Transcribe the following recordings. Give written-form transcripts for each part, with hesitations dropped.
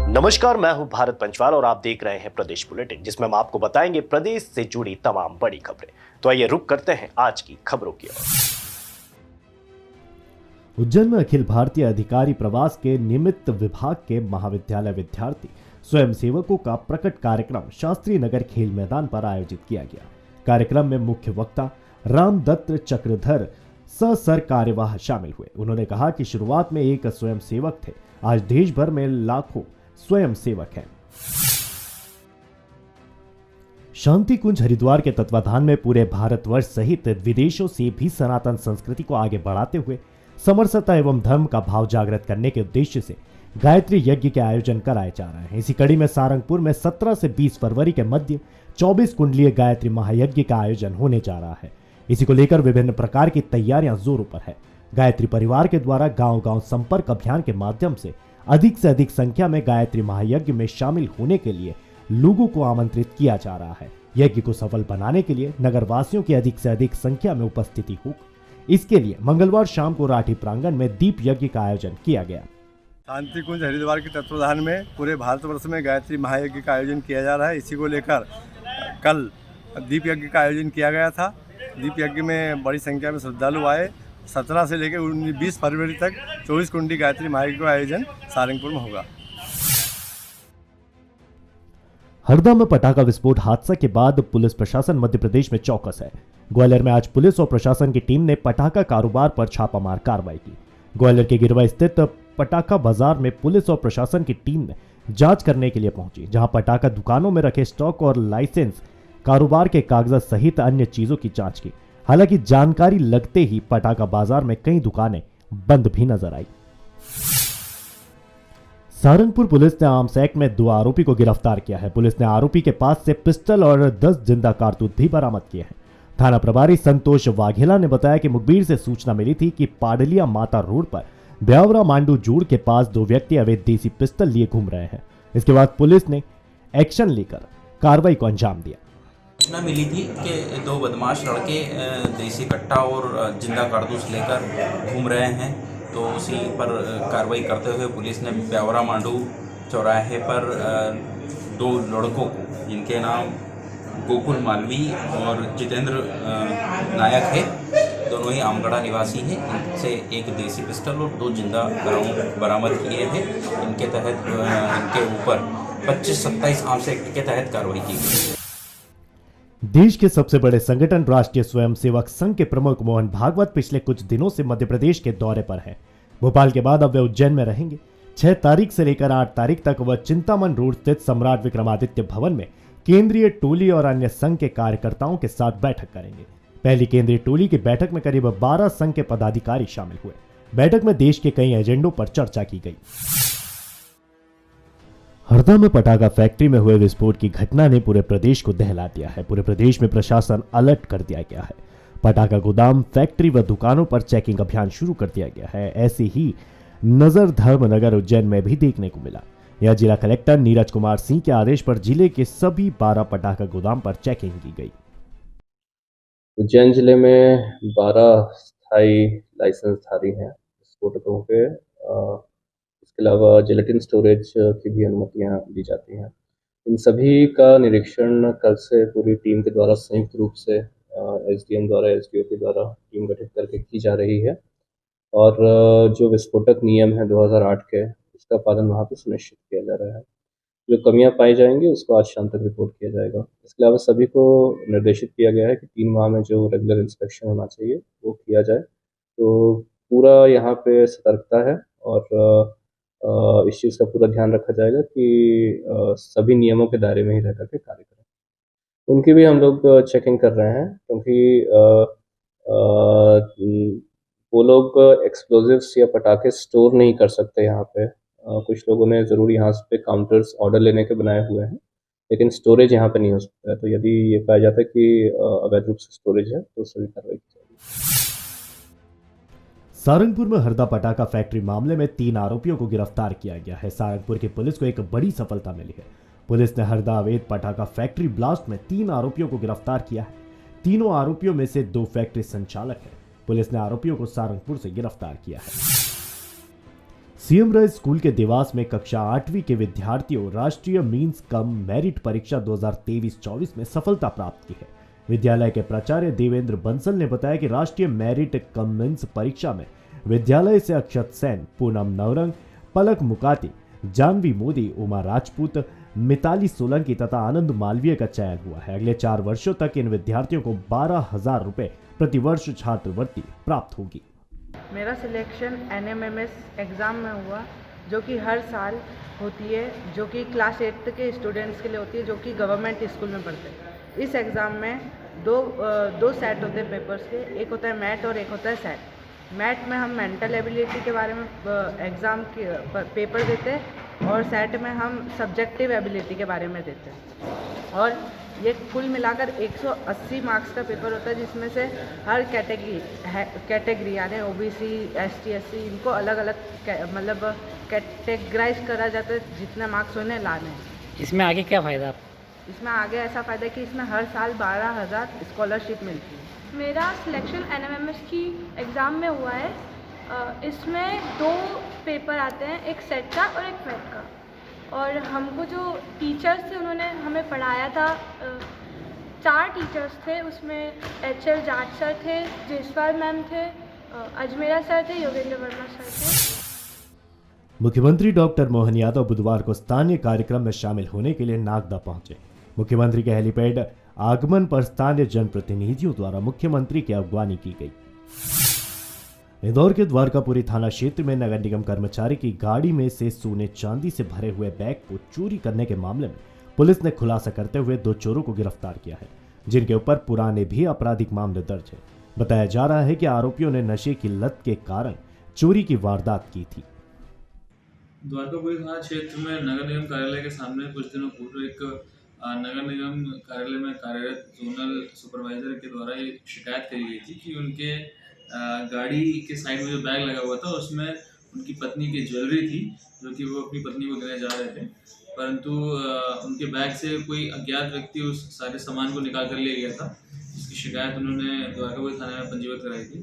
नमस्कार, मैं हूं भारत पंचवाल और आप देख रहे हैं प्रदेश बुलेटिन, जिसमें हम आपको बताएंगे प्रदेश से जुड़ी तमाम बड़ी खबरें। तो आइए रुक करते हैं आज की खबरों की ओर। उज्जैन में अखिल भारतीय अधिकारी प्रवास के निमित्त विभाग के महाविद्यालय विद्यार्थी स्वयंसेवकों का प्रकट कार्यक्रम शास्त्री नगर खेल मैदान पर आयोजित किया गया। कार्यक्रम में मुख्य वक्ता रामदत्त चक्रधर सर कार्यवाह शामिल हुए। उन्होंने कहा कि शुरुआत में एक स्वयंसेवक थे, आज देश भर में लाखों स्वयंसेवक हैं। शांति कुंज हरिद्वार के तत्वाधान में पूरे भारतवर्ष सहित विदेशों से भी सनातन संस्कृति को आगे बढ़ाते हुए समरसता एवं धर्म का भाव जागृत करने के उद्देश्य से गायत्री यज्ञ के आयोजन कराए जा रहे हैं। इसी कड़ी में सारंगपुर में 17 से 20 फरवरी के मध्य 24 कुंडलीय गायत्री महायज्ञ का आयोजन होने जा रहा है। इसी को लेकर विभिन्न प्रकार की तैयारियां जोरों पर है। गायत्री परिवार के द्वारा गांव-गांव संपर्क अभियान के माध्यम से अधिक संख्या में गायत्री महायज्ञ में शामिल होने के लिए लोगों को आमंत्रित किया जा रहा है। यज्ञ को सफल बनाने के लिए नगरवासियों की अधिक से अधिक संख्या में उपस्थिति हो, इसके लिए मंगलवार शाम को राठी प्रांगण में दीप यज्ञ का आयोजन किया गया। शांति कुंज हरिद्वार के तत्वाधान में पूरे भारतवर्ष में गायत्री महायज्ञ का आयोजन किया जा रहा है। इसी को लेकर कल दीप यज्ञ का आयोजन किया गया था। दीप यज्ञ में बड़ी संख्या में श्रद्धालु आए। 17 से लेकर 20 फरवरी तक 24 कुंडी गायत्री महायज्ञ का आयोजन सारंगपुर में होगा। हरदा में पटाखा विस्फोट हादसा के बाद पुलिस प्रशासन मध्य प्रदेश में चौकस है। ग्वालियर में आज पुलिस और प्रशासन की टीम ने पटाखा कारोबार पर छापामार कार्रवाई की। ग्वालियर के गिरवा स्थित पटाखा बाजार में पुलिस और प्रशासन की टीम ने जांच करने के लिए पहुंची, जहां पटाखा दुकानों में रखे स्टॉक और लाइसेंस कारोबार के कागजात सहित अन्य चीजों की जांच की। हालांकि जानकारी लगते ही पटाखा बाजार में कई दुकानें बंद भी नजर आई। सारंगपुर पुलिस ने आर्म्स एक्ट में 2 आरोपी को गिरफ्तार किया है। पुलिस ने आरोपी के पास से पिस्टल और 10 जिंदा कारतूस भी बरामद किए हैं। थाना प्रभारी संतोष वाघेला ने बताया कि मुखबिर से सूचना मिली थी कि पाडलिया माता रोड पर ब्यावरा मांडू जोड़ के पास 2 व्यक्ति अवैध देसी पिस्टल लिए घूम रहे हैं। इसके बाद पुलिस ने एक्शन लेकर कार्रवाई को अंजाम दिया। सूचना मिली थी कि 2 बदमाश लड़के देसी कट्टा और जिंदा कारतूस लेकर घूम रहे हैं, तो उसी पर कार्रवाई करते हुए पुलिस ने ब्यावरा मांडू चौराहे पर 2 लड़कों को, जिनके नाम गोकुल मालवी और जितेंद्र नायक है, दोनों ही आमगढ़ा निवासी हैं, इनसे एक देसी पिस्टल और 2 जिंदा बरामद किए हैं। इनके तहत इनके ऊपर 25-27 आर्म्स एक्ट के तहत कार्रवाई की गई। देश के सबसे बड़े संगठन राष्ट्रीय स्वयंसेवक संघ के प्रमुख मोहन भागवत पिछले कुछ दिनों से मध्य प्रदेश के दौरे पर हैं। भोपाल के बाद अब वे उज्जैन में रहेंगे। 6 तारीख से लेकर 8 तारीख तक वह चिंतामन रोड स्थित सम्राट विक्रमादित्य भवन में केंद्रीय टोली और अन्य संघ के कार्यकर्ताओं के साथ बैठक करेंगे। पहली केंद्रीय टोली की बैठक में करीब 12 संघ के पदाधिकारी शामिल हुए। बैठक में देश के कई एजेंडों पर चर्चा की गई। हरदा में पटाखा फैक्ट्री में हुए विस्फोट की घटना ने पूरे प्रदेश को दहला दिया है। पूरे प्रदेश में प्रशासन अलर्ट कर दिया गया है। पटाखा गोदाम, फैक्ट्री व दुकानों पर चेकिंग अभियान शुरू कर दिया गया है। ऐसे ही नजर धर्मनगर उज्जैन में भी देखने को मिला। यह जिला कलेक्टर नीरज कुमार सिंह के आदेश पर जिले के सभी 12 पटाखा गोदाम पर चेकिंग की गई। उज्जैन जिले में 12 स्थायी लाइसेंसधारी हैं विस्फोटकों के। इसके अलावा जिलेटिन स्टोरेज की भी अनुमतियां दी जाती हैं। इन सभी का निरीक्षण कल से पूरी टीम के द्वारा संयुक्त रूप से एसडीएम द्वारा, एसडीओ के द्वारा टीम गठित करके की जा रही है। और जो विस्फोटक नियम है 2008 के, उसका पालन वहाँ पे सुनिश्चित किया जा रहा है। जो कमियां पाई जाएंगी उसको आज शाम तक रिपोर्ट किया जाएगा। इसके अलावा सभी को निर्देशित किया गया है कि 3 माह में जो रेगुलर इंस्पेक्शन होना चाहिए वो किया जाए। तो पूरा यहाँ पे सतर्कता है और इस चीज़ का पूरा ध्यान रखा जाएगा कि सभी नियमों के दायरे में ही रह करके कार्य करें। उनकी भी हम लोग चेकिंग कर रहे हैं, क्योंकि वो लोग एक्सप्लोजिव्स या पटाखे स्टोर नहीं कर सकते यहाँ पे। कुछ लोगों ने ज़रूर यहाँ पे काउंटर्स ऑर्डर लेने के बनाए हुए हैं, लेकिन स्टोरेज यहाँ पे नहीं हो सकता है। तो यदि ये पाया जाता है कि अवैध रूप से स्टोरेज है तो उससे भी कार्रवाई की जाएगी। सारंगपुर में हरदा पटाखा फैक्ट्री मामले में 3 आरोपियों को गिरफ्तार किया गया है। सारंगपुर की पुलिस को एक बड़ी सफलता मिली है। पुलिस ने हरदा अवैध पटाखा फैक्ट्री ब्लास्ट में 3 आरोपियों को गिरफ्तार किया है। तीनों आरोपियों में से 2 फैक्ट्री संचालक हैं। पुलिस ने आरोपियों को सारंगपुर से गिरफ्तार किया है। सीएम राय स्कूल के देवास में कक्षा 8वीं के विद्यार्थियों राष्ट्रीय मीन्स कम मेरिट परीक्षा 2023-24 में सफलता प्राप्त की है। विद्यालय के प्राचार्य देवेंद्र बंसल ने बताया कि राष्ट्रीय मेरिट कम मीन्स परीक्षा में विद्यालय से अक्षत सेन, पूनम नवरंग, पलक मुकाती, जानवी मोदी, उमा राजपूत, मिताली सोलंकी तथा आनंद मालवीय का चयन हुआ है। अगले 4 वर्षों तक इन विद्यार्थियों को 12,000 रुपए प्रतिवर्ष छात्रवृत्ति प्राप्त होगी। मेरा सिलेक्शन NMMS एग्ज़ाम में हुआ, जो कि हर साल होती है, जो कि क्लास 8 के स्टूडेंट्स के लिए होती है, जो कि गवर्नमेंट स्कूल में पढ़ते हैं। इस एग्ज़ाम में दो सेट होते हैं पेपर्स के, एक होता है मैट और एक होता है सेट। मैट में हम मेंटल एबिलिटी के बारे में एग्ज़ाम के पेपर देते हैं और सेट में हम सब्जेक्टिव एबिलिटी के बारे में देते हैं। और ये कुल मिलाकर 180 मार्क्स का पेपर होता है, जिसमें से हर कैटेगरी यानी OBC, ST, SC इनको अलग अलग मतलब कैटेगराइज करा जाता है, जितने मार्क्स उन्हें लाने हैं। इसमें आगे क्या फ़ायदा? इसमें आगे ऐसा फ़ायदा है कि इसमें हर साल 12,000 स्कॉलरशिप मिलती है। मेरा सिलेक्शन NMMS की एग्ज़ाम में हुआ है। इसमें 2 पेपर आते हैं, एक सेट का और एक मैट का। और हमको जो टीचर्स थे उन्होंने हमें पढ़ाया था, 4 टीचर्स थे। उसमें HL जाट सर थे, जयसवाल मैम थे, अजमेरा सर थे, योगेंद्र वर्मा सर थे। मुख्यमंत्री डॉक्टर मोहन यादव बुधवार को स्थानीय कार्यक्रम में शामिल होने के लिए नागदा पहुंचे। मुख्यमंत्री के हेलीपैड आगमन पर स्थानीय जनप्रतिनिधियों द्वारा मुख्यमंत्री की अगवानी की गई। इंदौर के द्वारकापुरी थाना क्षेत्र में नगर निगम कर्मचारी की गाड़ी में से सोने चांदी से भरे हुए बैग को चोरी करने के मामले में पुलिस ने खुलासा करते हुए 2 चोरों को गिरफ्तार किया है, जिनके ऊपर पुराने भी आपराधिक मामले दर्ज है। बताया जा रहा है कि आरोपियों ने नशे की लत के कारण चोरी की वारदात की थी। द्वारकापुरी थाना क्षेत्र में नगर निगम कार्यालय के सामने कुछ दिनों पूर्व एक नगर निगम कार्यालय में कार्यरत जोनल सुपरवाइजर के द्वारा एक शिकायत करी गई थी कि उनके गाड़ी के साइड में जो बैग लगा हुआ था उसमें उनकी पत्नी की ज्वेलरी थी, जो कि वो अपनी पत्नी को देने जा रहे थे, परंतु उनके बैग से कोई अज्ञात व्यक्ति उस सारे सामान को निकाल कर ले गया था। इसकी शिकायत उन्होंने द्वारकापुरी थाने में पंजीबद्ध कराई थी।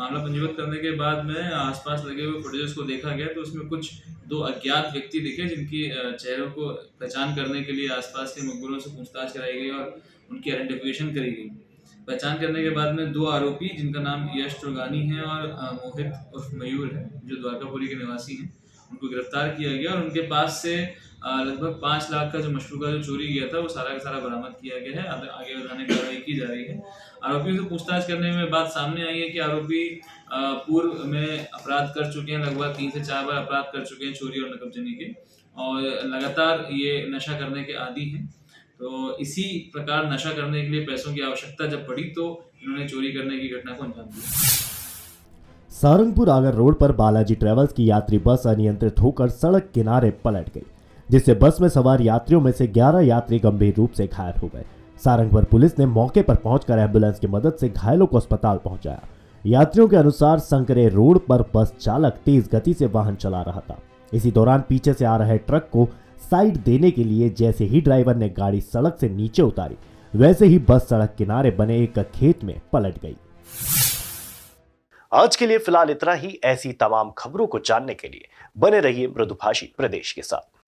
मामला पंजीबद्ध करने के बाद में आसपास लगे हुए फुटेजेस को देखा गया तो उसमें कुछ 2 अज्ञात व्यक्ति दिखे, जिनकी चेहरों को पहचान करने के लिए आसपास के मकबूलों से पूछताछ कराई गई और उनकी आइडेंटिफिकेशन करी गई। पहचान करने के बाद में 2 आरोपी, जिनका नाम यश तुर्गानी है और मोहित उर्फ मयूर है, जो द्वारकापुरी के निवासी हैं, उनको गिरफ्तार किया गया और उनके पास से लगभग 5 लाख का जो मशरूका जो चोरी किया था वो सारा का सारा बरामद किया गया है। आगे बढ़ाने की कार्रवाई की जा रही है। आरोपियों से पूछताछ करने में बात सामने आई है कि आरोपी पूर्व में अपराध कर चुके हैं, लगभग 3 से 4 बार अपराध कर चुके हैं चोरी और नकबजनी के, और लगातार ये नशा करने के आदी हैं। तो इसी प्रकार नशा करने के लिए पैसों की आवश्यकता जब पड़ी तो इन्होंने चोरी करने की घटना को अंजाम दिया। सारंगपुर आगर रोड पर बालाजी ट्रेवल्स की यात्री बस अनियंत्रित होकर सड़क किनारे पलट गई, जिससे बस में सवार यात्रियों में से 11 यात्री गंभीर रूप से घायल हो गए। सारंगपुर पुलिस ने मौके पर पहुंचकर एम्बुलेंस की मदद से घायलों को अस्पताल पहुंचाया। यात्रियों के अनुसार संकरे रोड पर बस चालक तेज गति से वाहन चला रहा था। इसी दौरान पीछे से आ रहे ट्रक को साइड देने के लिए जैसे ही ड्राइवर ने गाड़ी सड़क से नीचे उतारी, वैसे ही बस सड़क किनारे बने एक खेत में पलट गई। आज के लिए फिलहाल इतना ही। ऐसी तमाम खबरों को जानने के लिए बने रहिए मृदुभाषी प्रदेश के साथ।